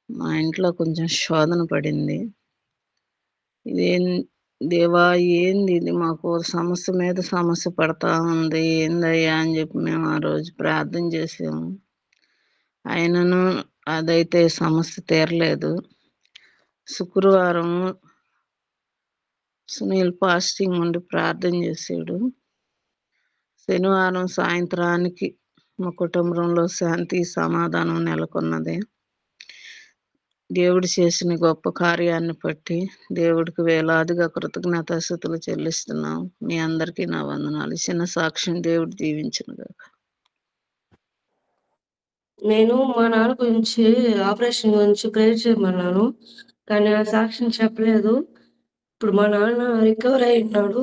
మా ఇంట్లో కొంచెం శోధన పడింది. ఇదేం దేవా! ఏందిది మాకు సమస్య మీద సమస్య పడతా ఉంది. ఏందయ్యా! అని జెప్పి మేము ఆ రోజు ప్రార్థన చేసాము. అయినను అదైతే సమస్య తీరలేదు. శుక్రవారం సునీల్ ఫాస్టింగ్ ఉండి ప్రార్థన చేసాడు. శనివారం సాయంత్రానికి మా కుటుంబంలో శాంతి, సమాధానం నెలకొన్నది. దేవుడు చేసిన గొప్ప కార్యాన్ని బట్టి దేవుడికి వేలాదిగా కృతజ్ఞతాస్తుతులు చెల్లిస్తున్నాం. మీ అందరికీ నా వందనాలు. ఈ చిన్న సాక్ష్యం దేవుడు దీవించునుగాక. నేను మా నాన్న గురించి ఆపరేషన్ గురించి ప్రేయర్ చేయమన్నాను. కానీ ఆ సాక్ష్యం చెప్పలేదు. ఇప్పుడు మా నాన్న రికవర్ అయి ఉన్నాడు.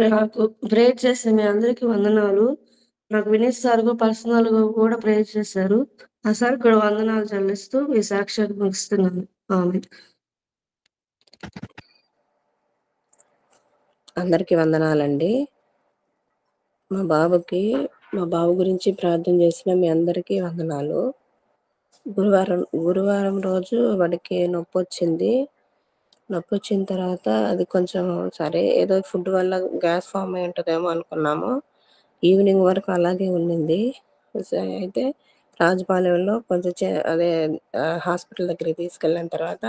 నాకు ప్రేయర్ చేసే మీ అందరికీ వందనాలు. నాకు వినీత్ సార్ పర్సనల్‌గా కూడా ప్రేయర్ చేశారు. ఆ సార్‌కి కూడా వందనాలు చెల్లిస్తూ ఈ సాక్ష్యాన్ని ముగిస్తున్నాను. ఆమేన్. అందరికీ వందనాలండి. మా బాబు గురించి ప్రార్థన చేసిన మీ అందరికీ వందనాలు. గురువారం రోజు వాడికి నొప్పొచ్చింది. నొప్పొచ్చిన తర్వాత అది కొంచెం సరే ఏదో ఫుడ్ వల్ల గ్యాస్ ఫార్మ్ అయి ఉంటదేమో అనుకున్నాము. ఈవినింగ్ వరకు అలాగే ఉండింది. అయితే రాజపాలెంలో కొంచెం హాస్పిటల్ దగ్గరికి తీసుకెళ్ళిన తర్వాత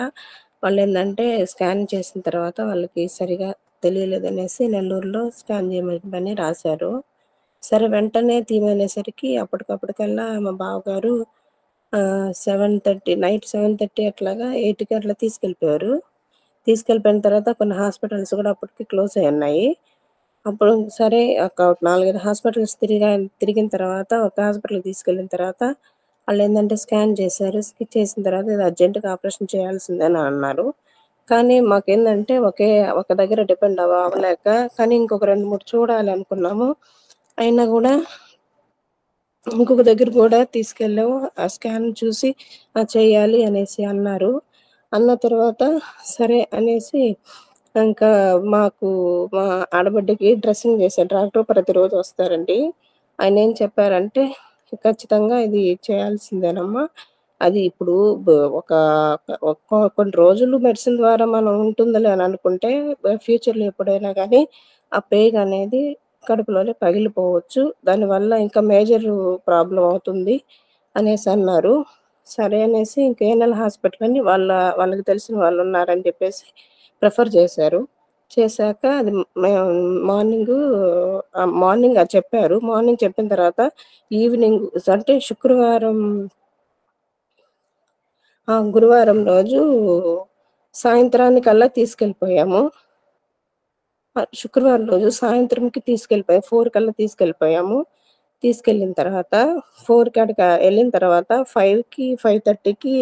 వాళ్ళేందంటే స్కాన్ చేసిన తర్వాత వాళ్ళకి సరిగా తెలియలేదనేసి నెల్లూరులో స్కాన్ చేయమని రాశారు. సరే వెంటనే తీయమనేసరికి అప్పటికప్పటికల్లా మా బావగారు 7:30 నైట్ 7:30 అట్లాగా 8కి అట్లా తీసుకెళ్ళిపోయారు. తీసుకెళ్ళిపోయిన తర్వాత కొన్ని హాస్పిటల్స్ కూడా అప్పటికి క్లోజ్ అయ్యున్నాయి. అప్పుడు సరే ఒక 4, 5 హాస్పిటల్స్ తిరిగిన తర్వాత ఒక హాస్పిటల్‌కి తీసుకెళ్ళిన తర్వాత ఆళ్ళేందంటే స్కాన్ చేశారు. చేసిన తర్వాత ఇది అర్జెంట్‌గా ఆపరేషన్ చేయాల్సిందని అన్నారు. కానీ మాకేందంటే ఒక దగ్గర డిపెండ్ అవ్వలేక కానీ ఇంకొక 2, 3 చూడాలి అనుకున్నాము. అయినా గూడా ఇంకొక దగ్గర కూడా తీసుకెళ్ళాము. ఆ స్కాన్ చూసి చేయాలి అనేసి అన్నారు. అన్న తర్వాత సరే అనేసి ఇంకా మాకు మా ఆడబిడ్డకి డ్రెస్సింగ్ చేసే డాక్టర్ ప్రతిరోజు వస్తారండి. ఆయనేం చెప్పారంటే, "ఖచ్చితంగా ఇది చేయాల్సిందేనమ్మా. అది ఇప్పుడు ఒక కొన్ని రోజులు మెడిసిన్ ద్వారా మనం ఉంటుందిలే అని అనుకుంటే ఫ్యూచర్‌లో ఎప్పుడైనా గానీ ఆ పేగు అనేది కడుపులోనే పగిలిపోవచ్చు. దానివల్ల ఇంకా మేజర్ ప్రాబ్లమ్ అవుతుంది" అనేసన్నారు. సరే అనేసి ఇంక ఏఎన్ఎల్ హాస్పిటల్ అని వాళ్ళకి తెలిసిన వాళ్ళున్నారని చెప్పేసి ప్రిఫర్ చేశారు. చేశాక అది మేము మార్నింగ్ అది చెప్పారు. మార్నింగ్ చెప్పిన తర్వాత ఈవినింగ్ అంటే గురువారం రోజు సాయంత్రానికల్లా తీసుకెళ్ళిపోయాము. శుక్రవారం రోజు సాయంత్రంకి 4 కల్లా తీసుకెళ్ళిపోయాము. తీసుకెళ్ళిన తర్వాత 4కి అక్కడికి ఎళ్ళిన తర్వాత 5:30కి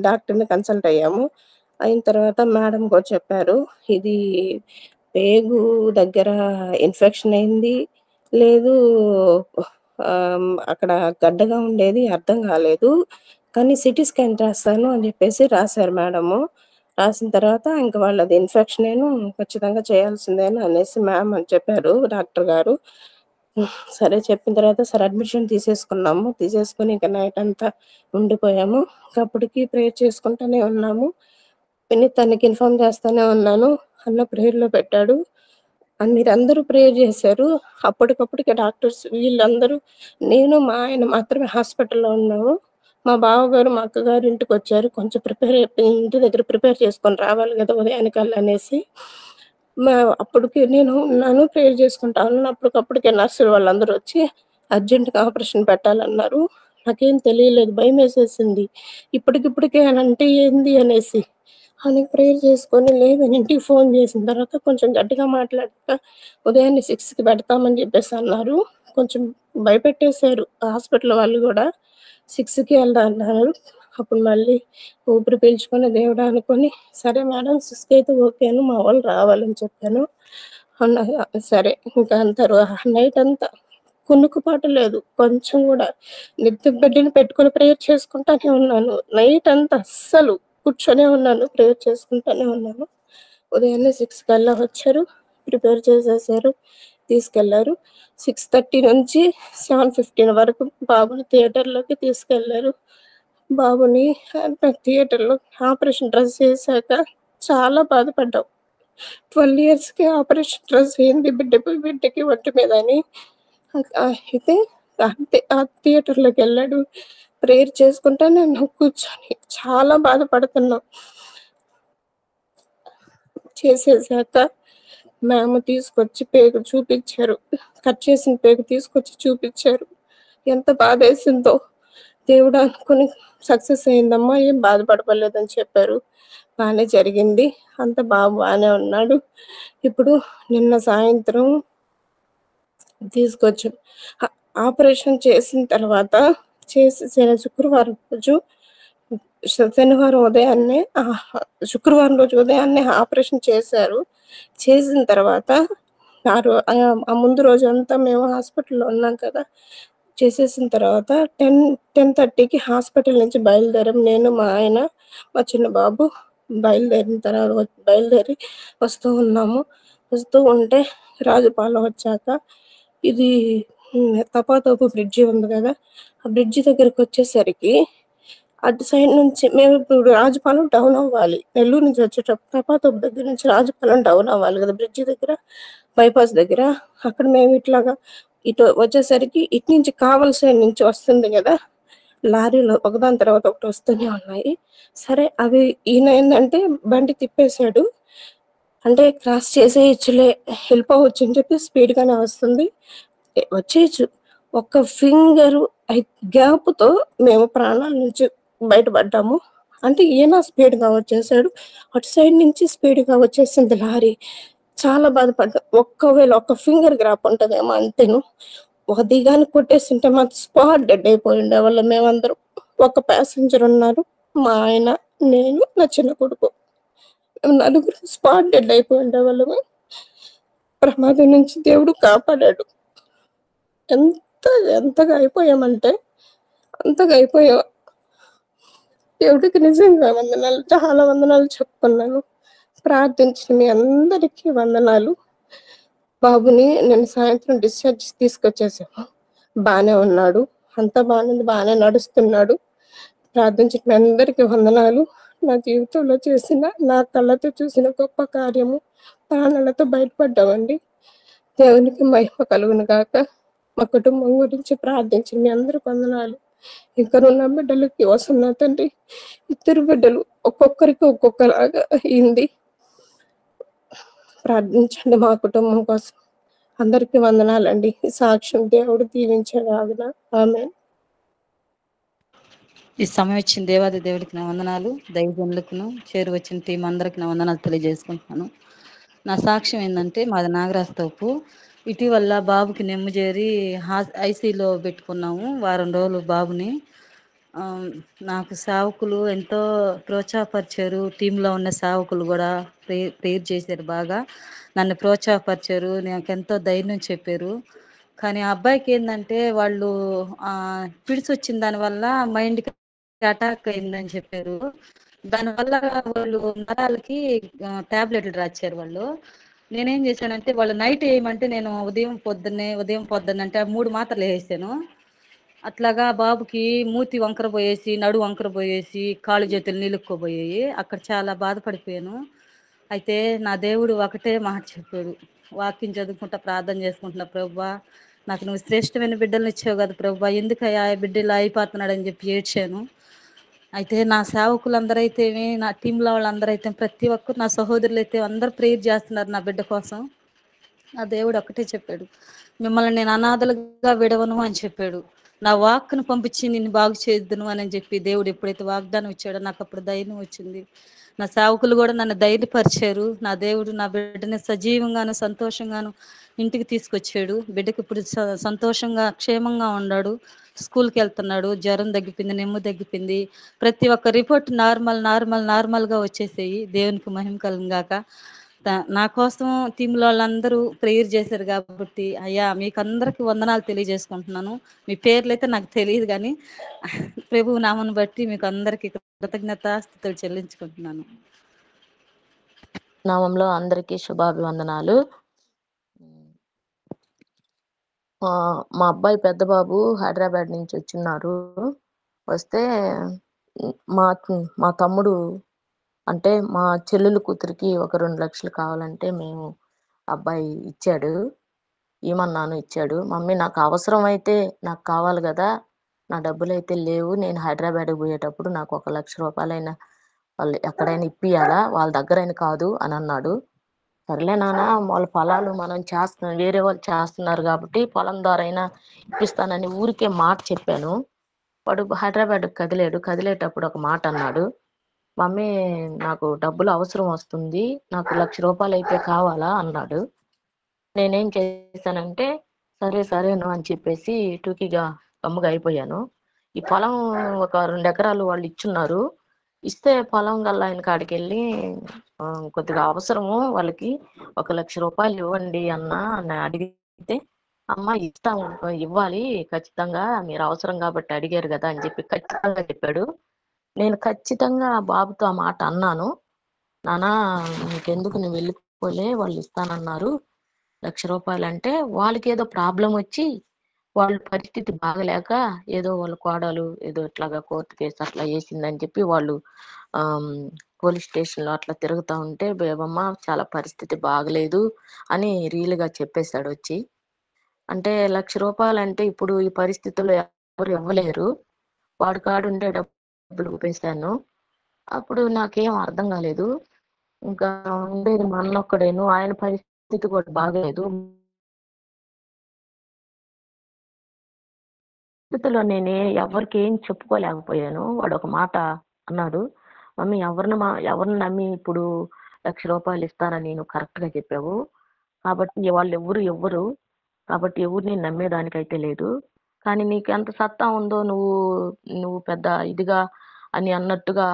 డాక్టర్‌ని కన్సల్ట్ అయ్యాము. అయిన తర్వాత మేడం కూడా చెప్పారు. ఇది పేగు దగ్గర ఇన్ఫెక్షన్ అయింది. లేదు అక్కడ గడ్డగా ఉండేది అర్థం కాలేదు. కానీ సిటీ స్కాన్ చేస్తాను అని చెప్పేసి రాసారు మేడము. రాసిన తర్వాత ఇంక వాళ్ళది ఇన్ఫెక్షనేను ఖచ్చితంగా చేయాల్సిందే అనేసి మ్యామ్ అని చెప్పారు డాక్టర్ గారు. సరే చెప్పిన తర్వాత సరే అడ్మిషన్ తీసేసుకున్నాము. తీసేసుకొని ఇంక నైట్ అంతా ఉండిపోయాము. అప్పటికి ప్రేయర్ చేసుకుంటూనే ఉన్నాము. వినీత్ తనకి ఇన్ఫార్మ్ చేస్తానే ఉన్నాను. అన్న ప్రేయర్‌లో పెట్టాడు. మీరందరూ ప్రేయర్ చేశారు. అప్పటికప్పటికే డాక్టర్స్ వీళ్ళందరూ నేను, మా ఆయన మాత్రమే హాస్పిటల్‌లో ఉన్నాము. మా బావగారు, మా అక్కగారు ఇంటికొచ్చారు. కొంచెం ఇంటి దగ్గర ప్రిపేర్ చేసుకొని రావాలి గదా! ఉదయానికల్లా అనేసి. మా అప్పటికి నేను ఉన్నాను. ప్రేయర్ చేసుకుంటా ఉన్నాను. అప్పటికప్పటికే నర్సులు వాళ్ళందరూ వచ్చి అర్జెంట్‌గా ఆపరేషన్ పెట్టాలన్నారు. నాకేం తెలియలేదు. భయమేసేసింది. ఇప్పటికిప్పటికే అనంటే ఏంది అనేసి. అని ప్రేయర్ చేసుకొని లేదని ఇంటికి ఫోన్ చేసిన తర్వాత కొంచెం గట్టిగా మాట్లాడాక ఉదయాన్నే 6కి పెడతామని చెప్పేసన్నారు. కొంచెం భయపెట్టేశారు హాస్పిటల్ వాళ్ళు గూడా. 6కి అన్నారు. అప్పుడు మళ్ళీ ఊపిరి పీల్చుకొని దేవుడా అనుకోని, సరే మేడం 6కి అయితే ఓకేను. మా వాళ్ళు రావాలని చెప్పాను. అన్నారు. సరే ఇంకా అంటారు నైట్ అంతా కునుకుపాటు లేదు. కొంచెం గూడా బిడ్డని పెట్టుకొని ప్రేయర్ చేసుకుంటానే ఉన్నాను. నైట్ అంతా అస్సలు కూర్చొనే ఉన్నాను. ప్రేయర్ చేసుకుంటానే ఉన్నాను. ఉదయాన్నే 6 కల్లా వచ్చారు. ప్రిపేర్ చేసేసారు. తీసుకెళ్లారు. 6:30 నుంచి 7:15 వరకు బాబుని థియేటర్‌లోకి తీసుకెళ్లారు. బాబుని థియేటర్‌లో ఆపరేషన్ డ్రెస్ చేశాక చాలా బాధపడ్డాం. 12 ఇయర్స్‌కి ఆపరేషన్ డ్రెస్ అయింది బిడ్డకి ఒంటి మీద అని. అయితే అంతే ఆ థియేటర్‌లోకెళ్ళాడు. ప్రేయర్ చేసుకుంటా నేను కూర్చొని చాలా బాధపడుతున్నాం. చేసేసాక మ్యామ్ తీసుకొచ్చి పేగు చూపించారు. కట్ చేసిన పేగు తీసుకొచ్చి చూపించారు. ఎంత బాధేసిందో. దేవుడు అనుకుని సక్సెస్ అయిందమ్మా, ఏం బాధపడలేదని చెప్పారు. బానే జరిగింది. అంత బానే ఉన్నాడు. ఇప్పుడు నిన్న సాయంత్రం తీసుకొచ్చాం. ఆపరేషన్ చేసిన తర్వాత శుక్రవారం రోజు శనివారం ఉదయాన్నే శుక్రవారం రోజు ఉదయాన్నే ఆపరేషన్ చేశారు. చేసిన తర్వాత ఆ ముందు రోజు అంతా మేము హాస్పిటల్‌లో ఉన్నాం కదా. చేసేసిన తర్వాత 10:30కి హాస్పిటల్ నుంచి బయలుదేరాం. నేను, మా ఆయన, మా చిన్న బాబు బయలుదేరి వస్తూ ఉన్నాము. వస్తూ ఉంటే రాజుపాలెం వచ్చాక ఇది తపాతోపు బ్రిడ్జి ఉంది కదా, ఆ బ్రిడ్జి దగ్గరికి వచ్చేసరికి అటు సైడ్ నుంచి మేము ఇప్పుడు రాజుపాలెం డౌన్ అవ్వాలి. నెల్లూరు నుంచి వచ్చేటప్పుడు తపాతోపు దగ్గర నుంచి రాజుపాలెం డౌన్ అవ్వాలి కదా, బ్రిడ్జి దగ్గర బైపాస్ దగ్గర. అక్కడ మేము ఇట్లాగా ఇటు వచ్చేసరికి ఇటు నుంచి కావలి సైడ్ నుంచి వస్తుంది కదా లారీలు, ఒకదాని తర్వాత ఒకటి వస్తూనే ఉన్నాయి. సరే అవి ఈయన ఏంటంటే బండి తిప్పేశాడు. అంటే క్రాస్ చేసేయచ్చులే, వెళ్ళిపోవచ్చు అని చెప్పి స్పీడ్గానే వస్తుంది. వచ్చేయచ్చు. ఒక్క ఫింగరు గ్యాప్తో మేము ప్రాణాల నుంచి బయటపడ్డాము. అంటే ఈయన స్పీడ్గా వచ్చేసాడు, అటు సైడ్ నుంచి స్పీడ్గా వచ్చేసింది లారీ. చాలా బాధపడ్డా. ఒకవేళ ఒక్క ఫింగర్ గ్యాప్ ఉంటుందేమో అంతేను. ఒక దిగాన్ని కొట్టేసింటే మాకు స్పాట్ డెడ్ అయిపోయి ఉండేవాళ్ళం మేమందరం. ఒక ప్యాసింజర్ ఉన్నారు, మా ఆయన, నేను, నా చిన్న కొడుకు. నలుగురు స్పాట్ డెడ్ అయిపోయి ఉండేవాళ్ళము. ప్రమాదం నుంచి దేవుడు కాపాడాడు. ఎంతగా అయిపోయామంటే అంతగా అయిపోయాం. దేవుడికి నిజంగా వందనాలు, చాలా వందనాలు చెప్పుకున్నాను. ప్రార్థించిన మీ అందరికీ వందనాలు. బాబుని నేను సాయంత్రం డిశ్చార్జ్ తీసుకొచ్చేసాము. బాగానే ఉన్నాడు, అంతా బాగానే బాగానే నడుస్తున్నాడు. ప్రార్థించిన మీ అందరికీ వందనాలు. నా జీవితంలో చేసిన, నా కళ్ళతో చూసిన గొప్ప కార్యము. ప్రాణాలతో బయటపడ్డామండి. దేవునికి మహిమ కలుగును గాక. మా కుటుంబం గురించి ప్రార్థించిన మీ అందరికి వందనాలు. ఇంకనున్న బిడ్డలకి వస్తున్నా తండ్రి, ఇద్దరు బిడ్డలు ఒక్కొక్కరికి ఒక్కొక్కలాగా అయింది. ప్రార్థించండి మా కుటుంబం కోసం. అందరికీ వందనాలండి. సాక్ష్యం దేవుడు దీవించగాక. ఆమేన్. ఈ సమయం ఇచ్చిన దేవాది దేవుడికి నా వందనాలు, దైవజనులకును చేరువచ్చిన టీం అందరికి నా వందనాలు తెలియజేసుకుంటున్నాను. నా సాక్ష్యం ఏంటంటే, మాది నాగరాజతోపు. ఇటీవల బాబుకి నెమ్ము చేరి ఐసీలో పెట్టుకున్నాము వారం రోజులు బాబుని. నాకు సేవకులు ఎంతో ప్రోత్సాహపరిచారు. టీంలో ఉన్న సేవకులు కూడా ప్రేయర్ చేశారు, బాగా నన్ను ప్రోత్సాహపరిచారు, నాకు ఎంతో ధైర్యం చెప్పారు. కానీ ఆ అబ్బాయికి ఏంటంటే వాళ్ళు పిడిచి వచ్చిన దానివల్ల మైండ్కి అటాక్ అయిందని చెప్పారు. దానివల్ల వాళ్ళు నరాలకి టాబ్లెట్లు రాశారు వాళ్ళు. నేనేం చేశానంటే వాళ్ళు నైట్ వేయమంటే నేను ఉదయం పొద్దున్నే అంటే 3 మాత్రలు వేసాను. అట్లాగా బాబుకి మూతి వంకర పోయేసి, నడు వంకర పోయేసి, కాళ్ళు చేతులు నీళ్ళుక్కోబోయాయి. అక్కడ చాలా బాధపడిపోయాను. అయితే నా దేవుడు ఒకటే మాట చెప్పాడు, వాక్యం చదువుకుంటా ప్రార్థన చేసుకుంటున్నా, ప్రభువా నాకు నువ్వు శ్రేష్టమైన బిడ్డలను ఇచ్చావు కదా ప్రభువా, ఎందుకయ్యా బిడ్డలు అయిపోతున్నాడు అని చెప్పి ఏడ్చాను. అయితే నా సేవకులందరైతేమి, నా టీంలో వాళ్ళందరైతే, ప్రతి ఒక్కరు, నా సహోదరులు అయితే అందరూ ప్రేయర్ చేస్తున్నారు నా బిడ్డ కోసం. నా దేవుడు ఒకటే చెప్పాడు, మిమ్మల్ని నేను అనాథలుగా విడవను అని చెప్పాడు. నా వాక్కును పంపించి నిన్ను బాగు చేద్దును అని చెప్పి దేవుడు ఎప్పుడైతే వాగ్దానం ఇచ్చాడో నాకు అప్పుడు ధైర్యం వచ్చింది. నా సేవకులు కూడా నన్ను ధైర్యపరిచారు. నా దేవుడు నా బిడ్డని సజీవంగాను సంతోషంగాను ఇంటికి తీసుకొచ్చాడు. బిడ్డకి ఇప్పుడు సంతోషంగా క్షేమంగా ఉన్నాడు, స్కూల్కి వెళ్తున్నాడు, జ్వరం తగ్గిపోయింది, నెమ్ము తగ్గిపోయింది, ప్రతి ఒక్క రిపోర్ట్ నార్మల్గా వచ్చేసాయి. దేవునికి మహిమ కలుగుగాక. నా కోసం టీంలో వాళ్ళందరూ ప్రేయర్ చేశారు కాబట్టి అయ్యా మీకు అందరికి వందనాలు తెలియజేసుకుంటున్నాను. మీ పేర్లు అయితే నాకు తెలియదు, కానీ ప్రభు నామను బట్టి మీకు అందరికి కృతజ్ఞతాస్తుతులు చెల్లించుకుంటున్నాను. నామంలో అందరికీ శుభాభివందనాలు. మా అబ్బాయి పెద్ద బాబు హైదరాబాద్ నుంచి వచ్చిన్నారు. వస్తే మా మా తమ్ముడు అంటే మా చెల్లెలు కూతురికి ఒక 2,00,000 కావాలంటే అబ్బాయి ఇచ్చాడు. ఇమ్మన్నాను ఇచ్చాడు. మమ్మీ నాకు అవసరమైతే నాకు కావాలి గదా! నా డబ్బులైతే లేవు. నేను హైదరాబాద్‌కి పోయేటప్పుడు నాకు ఒక 1,00,000 రూపాయలైనా వాళ్ళు ఎక్కడైనా ఇప్పియాలా? వాళ్ళ దగ్గరైనా కాదు అనన్నాడు. సర్లే నాన్న వాళ్ళ పొలాలు మనం చేస్తున్నాం. వేరే వాళ్ళు చేస్తున్నారు గాబట్టి పొలం ద్వారా అయినా ఇప్పిస్తానని ఊరికే మాట చెప్పాను. వాడు హైదరాబాద్‌కి కదిలాడు. కదిలేటప్పుడు ఒక మాట అన్నాడు. మమ్మీ నాకు డబ్బులు అవసరం వస్తుంది. నాకు 1,00,000 రూపాయలైతే కావాలా అన్నాడు. నేనేం చేశానంటే, సరే సరేను అని చెప్పేసి టూకీగా గమ్ముగా అయిపోయాను. ఈ పొలం ఒక 2 ఎకరాలు వాళ్ళు ఇచ్చున్నారు. ఇస్తే పొలం గల్లాయన కాడికెళ్ళి కొద్దిగా అవసరము వాళ్ళకి ఒక 1,00,000 రూపాయలు ఇవ్వండి అన్నా అని అడిగితే, అమ్మ ఇస్తాము ఇవ్వాలి ఖచ్చితంగా మీరు అవసరం కాబట్టి అడిగారు గదా అని చెప్పి ఖచ్చితంగా చెప్పాడు. నేను ఖచ్చితంగా ఆ బాబుతో ఆ మాట అన్నాను. నాన్న నీకెందుకు నువ్వు వెళ్ళిపోలే వాళ్ళు ఇస్తానన్నారు. 1,00,000 రూపాయలంటే వాళ్ళకేదో ప్రాబ్లమ్ వచ్చి వాళ్ళ పరిస్థితి బాగలేక ఏదో వాళ్ళ కోడలు ఏదో ఇట్లాగా కోర్టు కేసు అట్లా వేసిందని చెప్పి వాళ్ళు ఆమ్, పోలీస్ స్టేషన్ లో అట్లా తిరుగుతా ఉంటే బేబమ్మ చాలా పరిస్థితి బాగలేదు అని రియల్గా చెప్పేశాడు వచ్చి. అంటే 1,00,000 రూపాయలంటే ఇప్పుడు ఈ పరిస్థితుల్లో ఎవరు ఇవ్వలేరు. వాడి కాడుండే డబ్బులు ఊపేశాను. అప్పుడు నాకేం అర్థం కాలేదు. ఇంకా ఉండేది మా అన్నొక్కడేను. ఆయన పరిస్థితి కూడా బాగలేదు. పరిస్థితిలో నేనే ఎవరికి ఏం చెప్పుకోలేకపోయాను. వాడు ఒక మాట అన్నాడు. మమ్మీ ఎవరిని నమ్మి ఇప్పుడు 1,00,000 రూపాయలు ఇస్తానని నువ్వు కరెక్ట్ గా చెప్పావు. కాబట్టి వాళ్ళు ఎవ్వరు ఎవ్వరు కాబట్టి ఎవరిని నమ్మేదానికైతే లేదు. కానీ నీకు ఎంత సత్తా ఉందో నువ్వు పెద్ద ఇదిగా అని అన్నట్టుగా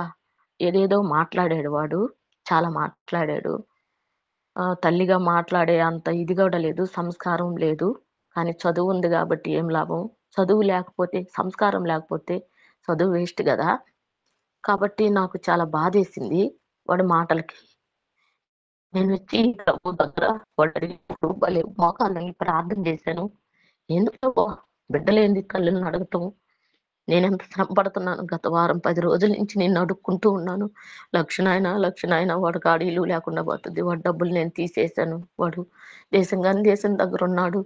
ఏదేదో మాట్లాడాడు వాడు. చాలా మాట్లాడాడు. తల్లిగా మాట్లాడే అంత ఇది కూడా లేదు. సంస్కారం లేదు. కానీ చదువు ఉంది కాబట్టి ఏం లాభం? చదువు లేకపోతే, సంస్కారం లేకపోతే చదువు వేస్ట్ గదా! కాబట్టి నాకు చాలా బాధేసింది వాడి మాటలకి. నేనొచ్చి ప్రభు దగ్గర వాడు అడిగినప్పుడు భలే మోకాళ్ళని ప్రార్థన చేశాను. ఎందుకు ప్రభు బిడ్డలేంది తల్లులను అడగటం? నేనెంత శ్రమ పడుతున్నాను. గత వారం 10 రోజుల నుంచి నిన్ను అడుక్కుంటూ ఉన్నాను. లక్ష నాయనా వాడు కాడు ఇల్లు లేకుండా పోతుంది. వాడి డబ్బులు నేను తీసేశాను. వాడు దేశం దగ్గరున్నాడు.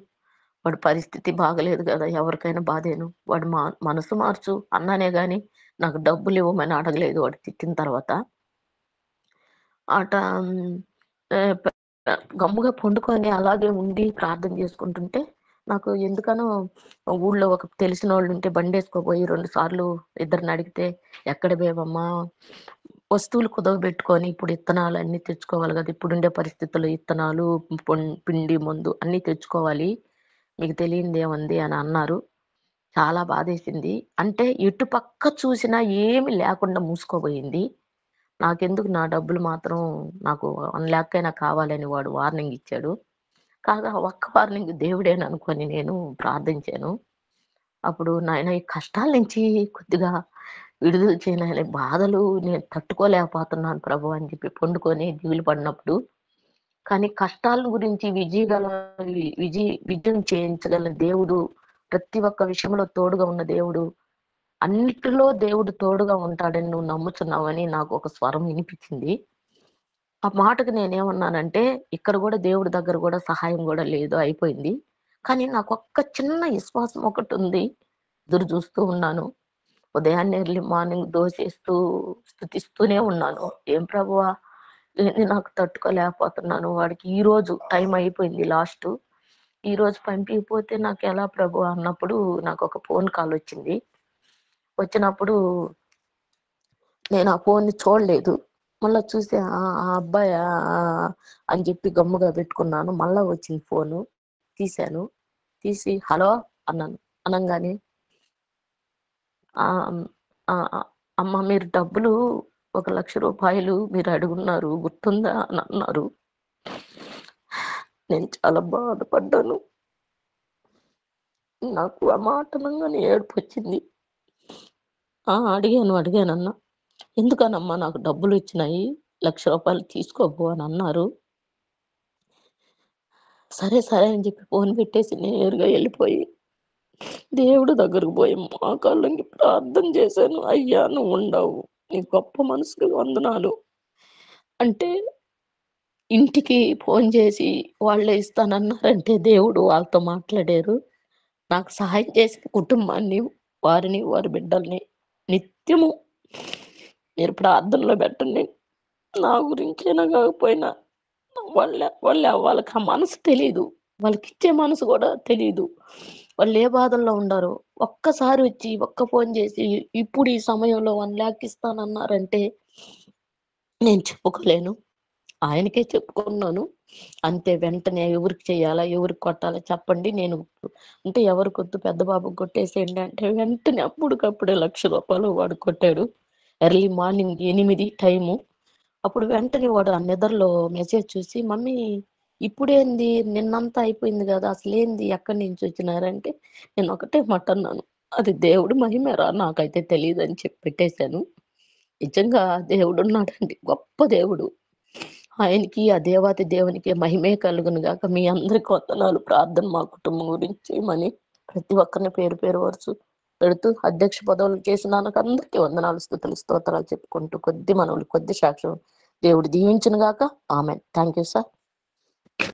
వాడి పరిస్థితి బాగలేదు కదా! ఎవరికైనా బాధేను. వాడు మనసు మార్చు అన్నానే గాని నాకు డబ్బులు ఇవ్వమని అడగలేదు వాడు తిట్టిన తర్వాత. అట గమ్ముగా పండుకొని అలాగే ఉండి ప్రార్థన చేసుకుంటుంటే నాకు ఎందుకనో ఊళ్ళో ఒక తెలిసినోళ్ళు ఉంటే బండేసుకోపోయి 2 సార్లు ఇద్దరిని అడిగితే ఎక్కడ బేబమ్మా వస్తువులు కుదవబెట్టుకొని ఇప్పుడు ఇత్తనాలు అన్ని తెచ్చుకోవాలి కదా! ఇప్పుడుండే పరిస్థితుల్లో ఇత్తనాలు, పిండి, మందు అన్నీ తెచ్చుకోవాలి. మీకు తెలియనిదేముంది అని అన్నారు. చాలా బాధేసింది. అంటే ఎటు పక్క చూసినా ఏమి లేకుండా మూసుకోబోయింది. నాకెందుకు నా డబ్బులు మాత్రం నాకు 1,00,000 అయినా కావాలని వాడు వార్నింగ్ ఇచ్చాడు. కాగా ఒక్క వార్నింగ్ దేవుడేననుకోని నేను ప్రార్థించాను. అప్పుడు నాయన ఈ కష్టాల నుంచి కొద్దిగా విడుదల చేయి నాయన. బాధలు నేను తట్టుకోలేకపోతున్నాను ప్రభు అని చెప్పి పండుకొని దిగులు పడినప్పుడు. కానీ కష్టాల గురించి విజయం చేయించగల దేవుడు, ప్రతి ఒక్క విషయంలో తోడుగా ఉన్న దేవుడు, అన్నిటిలో దేవుడు తోడుగా ఉంటాడని నువ్వు నమ్ముతున్నావని నాకు ఒక స్వరం వినిపించింది. ఆ మాటకు నేనేమన్నానంటే, ఇక్కడ కూడా దేవుడి దగ్గర కూడా సహాయం కూడా లేదు అయిపోయింది. కానీ నాకొక్క చిన్న విశ్వాసం ఒకటుంది. ఎదురు చూస్తూ ఉన్నాను. ఉదయాన్నే ఎర్లీ మార్నింగ్ దోసేస్తూ స్తుతిస్తూనే ఉన్నాను. ఏం ప్రభువా! ఇది నాకు తట్టుకోలేకపోతున్నాను. వాడికి ఈరోజు టైం అయిపోయింది లాస్టు. ఈరోజు పంపియకపోతే నాకెలా ప్రభువా అన్నప్పుడు నాకొక ఫోన్ కాల్ వచ్చింది. వచ్చినప్పుడు నేను ఆ ఫోన్‌ని చూడలేదు. మళ్ళా చూసి ఆ అబ్బాయా అని చెప్పి గమ్ముగా పెట్టుకున్నాను. మళ్ళా వచ్చింది ఫోను. తీశాను. తీసి హలో అన్నాను. అనంగానే ఆహ్, అమ్మ మీరు డబ్బులు ఒక 1,00,000 మీరు అడుగున్నారు గుర్తుందా అని అన్నారు. నేను చాలా బాధపడ్డాను. నాకు ఆ మాట అనంగానే ఏడుపొచ్చింది. అడిగానన్నా. ఎందుకనమ్మా నాకు డబ్బులొచ్చినాయి. 1,00,000 తీసుకోపో అని అన్నారు. సరే సరే అని చెప్పి ఫోన్ పెట్టేసి నేరుగా వెళ్ళిపోయి దేవుడు దగ్గరకు పోయి మా కళ్ళకి ప్రార్థన చేశాను. అయ్యా నువ్వు ఉండవు, నీ గొప్ప మనసుకు వందనాలు అంటే ఇంటికి ఫోన్ చేసి వాళ్ళే ఇస్తానన్నారంటే దేవుడు వాళ్ళతో మాట్లాడారు. నాకు సహాయం చేసిన కుటుంబాన్ని, వారిని, వారి బిడ్డల్ని నిత్యము మీరు ప్రార్థనలో పెట్టండి. నా గురించైనా కాకపోయినా వాళ్ళకి ఆ మనసు తెలీదు. వాళ్ళకిచ్చే మనసు కూడా తెలీదు. వాళ్ళు ఏ బాధల్లో ఉండారో. ఒక్కసారి వచ్చి ఒక్క ఫోన్ చేసి ఇప్పుడు ఈ సమయంలో 1,00,000 ఇస్తానన్నారంటే నేను చెప్పుకోలేను. ఆయనకే చెప్పుకున్నాను. అంతే వెంటనే ఎవరికి చేయాలా? ఎవరికి కొట్టాలా చెప్పండి. నేను అంటే ఎవరికొద్దు పెద్ద బాబుకి కొట్టేసేయండి అంటే వెంటనే అప్పటికప్పుడే ₹1,00,000 వాడు కొట్టాడు. Early morning 8 time. అప్పుడు వెంటనే వాడు ఆ నిద్రలో మెసేజ్ చూసి మమ్మీ ఇప్పుడేంది నిన్నంతా అయిపోయింది కదా, అసలేంది ఎక్కడి నుంచి వచ్చినారంటే నేను ఒకటే మాట అన్నాను, అది దేవుడు మహిమేరా నాకైతే తెలియదని చెప్పి పెట్టేశాను. నిజంగా దేవుడు ఉన్నాడండి, గొప్ప దేవుడు. ఆయనకి ఆ దేవాతి దేవునికి మహిమే కలుగును గాక. మీ అందరికి వందనాలు. ప్రార్థన మా కుటుంబం గురించి చేయమని ప్రతి ఒక్కరిని పేరు పేరు వరుస పెడుతూ అధ్యక్ష పదవులు చేసిన అందరికీ వందనాలు, స్తుతులు, స్తోత్రాలు చెప్పుకుంటూ కొద్ది మనవులు కొద్ది సాక్ష్యం దేవుడు దీవించును గాక. ఆమెన్. Thank you sir.